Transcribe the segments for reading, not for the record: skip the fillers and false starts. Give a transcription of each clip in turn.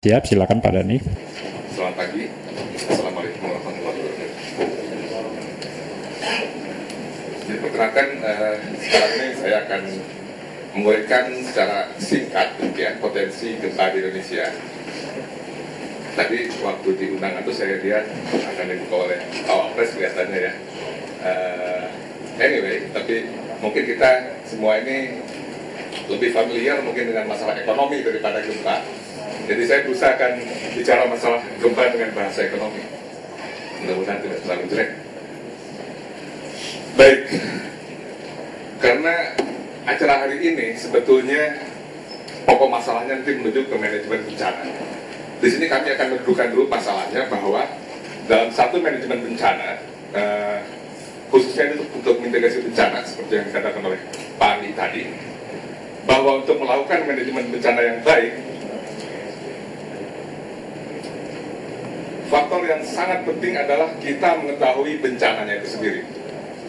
Siap, silakan Pak Dhani. Selamat pagi. Assalamualaikum warahmatullahi wabarakatuh. Diperkenalkan, sekarang ini saya akan menguraikan secara singkat ya, potensi gempa di Indonesia. Tadi waktu di undangan itu saya lihat akan dibuka oleh Pak Wapres kelihatannya ya. Anyway, tapi mungkin kita semua ini lebih familiar mungkin dengan masalah ekonomi daripada gempa. Jadi saya berusaha akan bicara masalah gempa dengan bahasa ekonomi. Mudah-mudahan tidak terlalu jelek. Baik, karena acara hari ini sebetulnya pokok masalahnya nanti menuju ke manajemen bencana. Di sini kami akan mendudukan dulu masalahnya bahwa dalam satu manajemen bencana, khususnya untuk mitigasi bencana seperti yang dikatakan oleh Pak Andi tadi, bahwa untuk melakukan manajemen bencana yang baik, faktor yang sangat penting adalah kita mengetahui bencananya itu sendiri.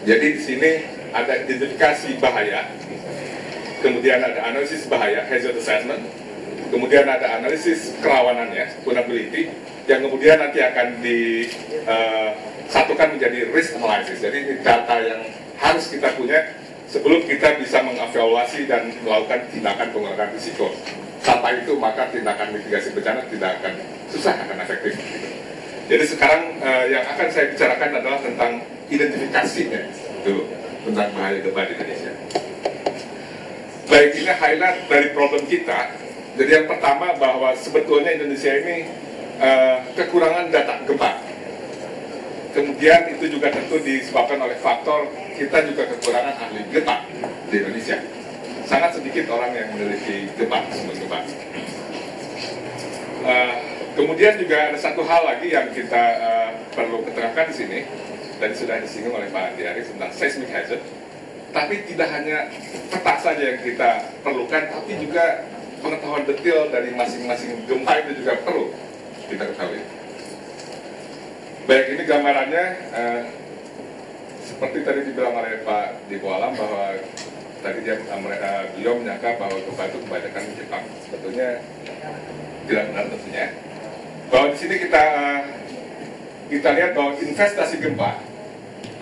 Jadi di sini ada identifikasi bahaya, kemudian ada analisis bahaya, hazard assessment, kemudian ada analisis kerawanannya, vulnerability, yang kemudian nanti akan disatukan menjadi risk analysis. Jadi ini data yang harus kita punya sebelum kita bisa mengevaluasi dan melakukan tindakan pengurangan risiko. Tanpa itu maka tindakan mitigasi bencana tidak akan susah, akan efektif. Jadi sekarang yang akan saya bicarakan adalah tentang identifikasinya dulu, tentang bahaya gempa di Indonesia. Baik, ini highlight dari problem kita. Jadi yang pertama bahwa sebetulnya Indonesia ini kekurangan data gempa. Kemudian itu juga tentu disebabkan oleh faktor kita juga kekurangan ahli gempa di Indonesia. Sangat sedikit orang yang meneliti gempa, sumber gempa. Kemudian juga ada satu hal lagi yang kita perlu keterangkan di sini, dan sudah disinggung oleh Pak Andi Arief tentang seismic hazard. Tapi tidak hanya peta saja yang kita perlukan, tapi juga pengetahuan detail dari masing-masing gempa itu juga perlu kita ketahui. Baik, ini gambarannya seperti tadi dibilang oleh Pak Dipo Alam bahwa tadi beliau menyangka bahwa gempa itu kebanyakan di Jepang. Sebetulnya tidak benar tentunya. Bahwa di sini kita lihat bahwa investasi gempa,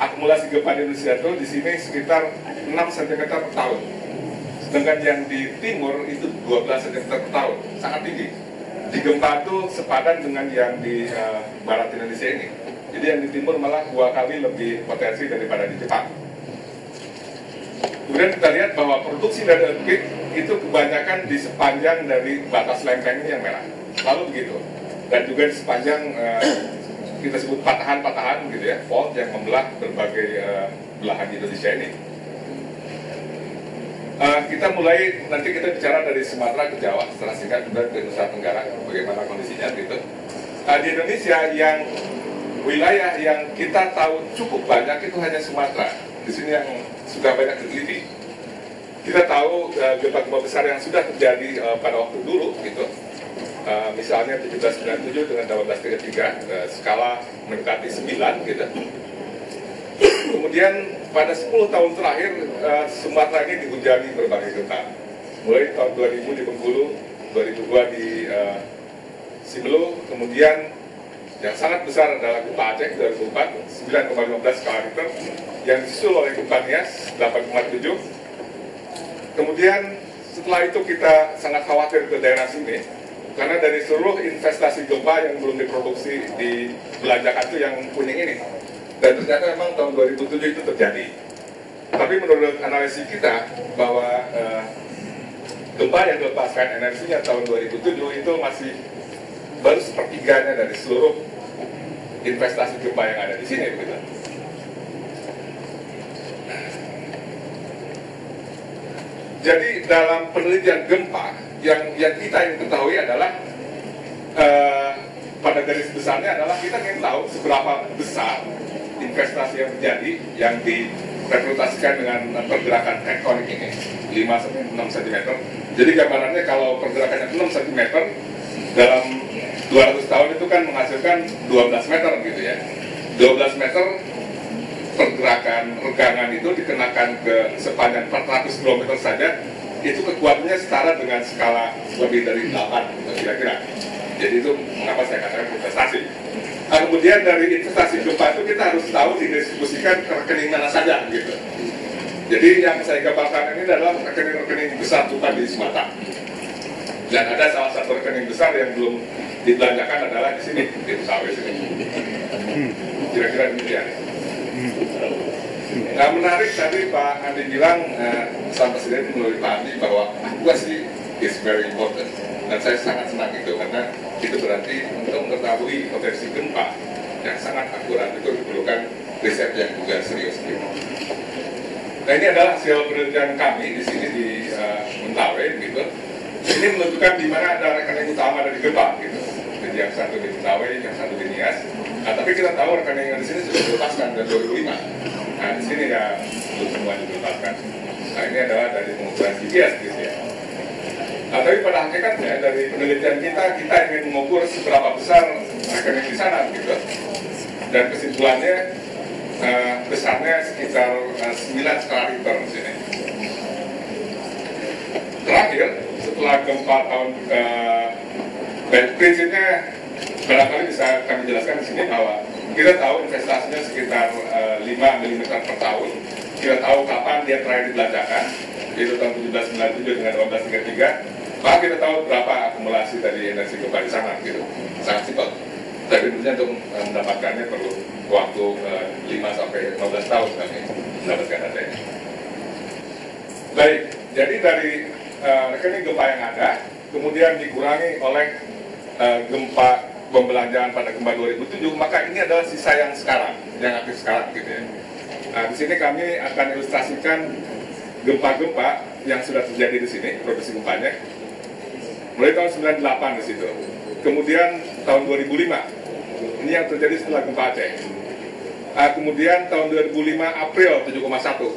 akumulasi gempa di Indonesia itu di sini sekitar 6 cm per tahun. Sedangkan yang di timur itu 12 cm per tahun, sangat tinggi. Di gempa itu sepadan dengan yang di barat Indonesia ini. Jadi yang di timur malah 2 kali lebih potensi daripada di Jepang. Kemudian kita lihat bahwa produksi dari earthquake itu kebanyakan di sepanjang dari batas lempeng ini yang merah. Lalu begitu. Dan juga di sepanjang kita sebut patahan-patahan gitu ya, fault yang membelah berbagai belahan di Indonesia ini. Kita mulai, nanti kita bicara dari Sumatera ke Jawa, setelah singkat juga ke Nusa Tenggara, bagaimana kondisinya gitu. Di Indonesia yang wilayah yang kita tahu cukup banyak itu hanya Sumatera. Di sini yang sudah banyak diteliti. Kita tahu gempa-gempa besar yang sudah terjadi pada waktu dulu gitu. Misalnya 1797 dengan 1833, skala mendekati 9 gitu. Kemudian pada 10 tahun terakhir Sumatera ini dihujani berbagai gempa. Mulai tahun 2000 di Bengkulu, 2002 di Simelu, kemudian yang sangat besar adalah gempa Aceh 2004, 9,15 skala Richter, yang disusul oleh gempa Nias 8,7. Kemudian setelah itu kita sangat khawatir ke daerah sini, karena dari seluruh investasi gempa yang belum diproduksi di belanjakan itu yang kuning ini. Dan ternyata memang tahun 2007 itu terjadi. Tapi menurut analisis kita bahwa gempa yang dilepaskan energinya tahun 2007 itu masih baru sepertiganya dari seluruh investasi gempa yang ada di sini begitu. Jadi dalam penelitian gempa yang kita ingin ketahui adalah pada garis besarnya adalah kita ingin tahu seberapa besar investasi yang terjadi yang direpresentasikan dengan pergerakan tektonik ini 5-6 cm. Jadi gambarannya kalau pergerakannya 6 cm dalam 200 tahun itu kan menghasilkan 12 meter gitu ya. 12 meter pergerakan regangan itu dikenakan ke sepanjang 400 km saja, itu kekuatannya setara dengan skala lebih dari 8 gitu, kira-kira. Jadi itu mengapa saya katakan investasi. Nah, kemudian dari investasi gempa itu kita harus tahu didistribusikan ke rekening mana saja gitu. Jadi yang saya gambarkan ini adalah rekening-rekening besar gempa di Sumatera. Dan ada salah satu rekening besar yang belum dibelanjakan adalah di sini, di Sulawesi sini. Kira-kira demikian. Nah, menarik tadi Pak Andi bilang, Pak Presiden melalui Pak Andi bahwa akuasi is very important. Dan saya sangat senang itu, karena itu berarti untuk mengetahui potensi gempa yang sangat akurat itu diperlukan riset yang juga serius. Gitu. Nah, ini adalah hasil penelitian kami di sini di Mentawai, gitu. Ini menunjukkan di mana ada rekening utama dari gempa, gitu. Jadi yang satu di Mentawai, yang satu di Nias. Nah, tapi kita tahu rekening yang di sini sudah dilepaskan dari 2005. Nah, di sini ya belum semuanya dilepaskan. Nah, ini adalah dari pengukuran GPS, gitu ya. Nah, tapi pada hakikatnya dari penelitian kita ingin mengukur seberapa besar rekening di sana, gitu. Dan kesimpulannya besarnya sekitar 9 skala Richter di sini. Terakhir, setelah gempa tahun prinsipnya barangkali bisa kami jelaskan di sini bahwa kita tahu investasinya sekitar 5 mm per tahun. Kita tahu kapan dia terakhir dibelanjakan, yaitu tahun 1797 dengan 1833. Maka kita tahu berapa akumulasi dari energi gempa di sana, gitu. Sangat simpel. Tapi tentunya untuk mendapatkannya perlu waktu 5 sampai 15 tahun kami mendapatkan datanya. Baik, jadi dari rekening gempa yang ada, kemudian dikurangi oleh gempa pembelanjaan pada gempa 2007, maka ini adalah sisa yang sekarang, yang aktif sekarang, gitu ya. Nah, di sini kami akan ilustrasikan gempa-gempa yang sudah terjadi di sini, produksi gempanya, mulai tahun 98 di situ. Kemudian tahun 2005, ini yang terjadi setelah gempa Aceh. Kemudian tahun 2005 April 7,1.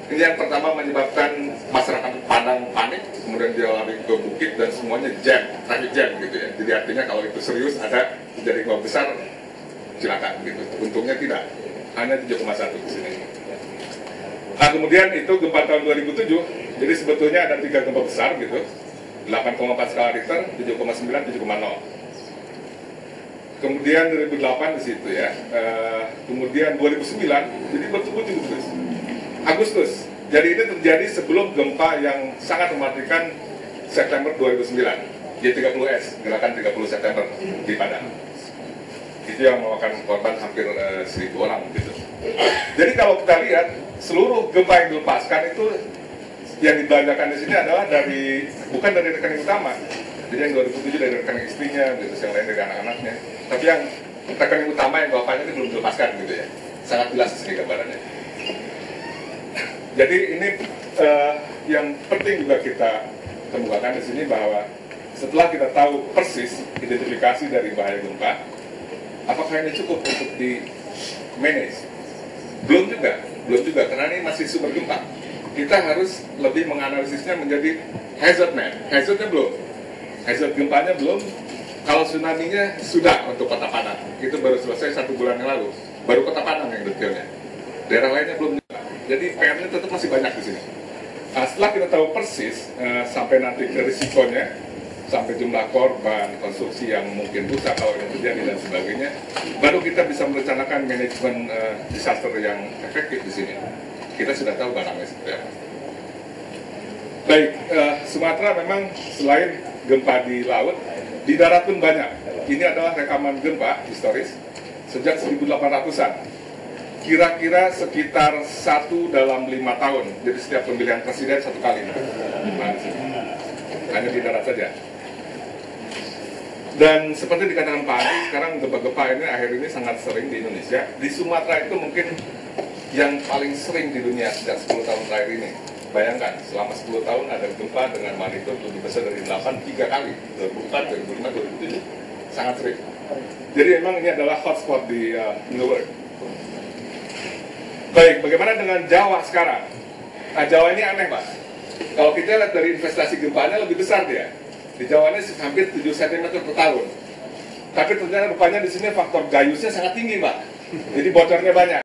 Ini yang pertama menyebabkan masyarakat Padang panik, kemudian dia lari ke bukit dan semuanya jam, traffic jam gitu ya. Jadi artinya kalau itu serius ada terjadi gempa besar, silakan gitu. Untungnya tidak, hanya 7,1 di sini. Nah, kemudian itu gempa tahun 2007, jadi sebetulnya ada 3 gempa besar gitu, 8,4 skala Richter, 7,9, 7,0. Kemudian 2008 di situ ya, kemudian 2009, jadi bertubuh-tubuh terus. Agustus, jadi ini terjadi sebelum gempa yang sangat mematikan September 2009, G30S, gerakan 30 September di Padang. Itu yang memakan korban hampir 1.000 orang gitu. Jadi kalau kita lihat, seluruh gempa yang dilepaskan itu yang dibelanjakan di sini adalah bukan dari rekening utama. Jadi yang 2007 dari rekening istrinya, gitu, yang lain dari anak-anaknya. Tapi yang rekening utama yang bapaknya itu belum dilepaskan gitu ya. Sangat jelas di sini gambarannya. Jadi ini yang penting juga kita kemukakan di sini bahwa setelah kita tahu persis identifikasi dari bahaya gempa, apakah ini cukup untuk di manage? Belum juga, karena ini masih sumber gempa. Kita harus lebih menganalisisnya menjadi hazard map. Hazardnya belum, hazard gempanya belum. Kalau tsunami-nya sudah untuk Kota Padang, itu baru selesai 1 bulan yang lalu. Baru Kota Padang yang detailnya. Daerah lainnya belum. Jadi PR-nya tetap masih banyak di sini. Setelah kita tahu persis sampai nanti ke risikonya, sampai jumlah korban, konstruksi yang mungkin rusak kalau yang terjadi dan sebagainya, baru kita bisa merencanakan manajemen disaster yang efektif di sini. Kita sudah tahu barangnya seperti apa. Baik, Sumatera memang selain gempa di laut, di darat pun banyak. Ini adalah rekaman gempa historis sejak 1800-an. Kira-kira sekitar 1 dalam 5 tahun. Jadi setiap pemilihan presiden 1 kali. Hanya di darat saja. Dan seperti dikatakan Pak Andi, sekarang gempa-gempa ini akhir ini sangat sering di Indonesia. Di Sumatera itu mungkin yang paling sering di dunia sejak 10 tahun terakhir ini. Bayangkan, selama 10 tahun ada gempa dengan magnitudo lebih besar dari 8 3 kali. 2004, 2005, 2007. Sangat sering. Jadi memang ini adalah hotspot di the world. Baik, bagaimana dengan Jawa sekarang? Nah, Jawa ini aneh, Pak. Kalau kita lihat dari investasi gempanya lebih besar dia. Di Jawa ini hampir 7 cm per tahun. Tapi ternyata rupanya di sini faktor gayusnya sangat tinggi, Pak. Jadi bocornya banyak.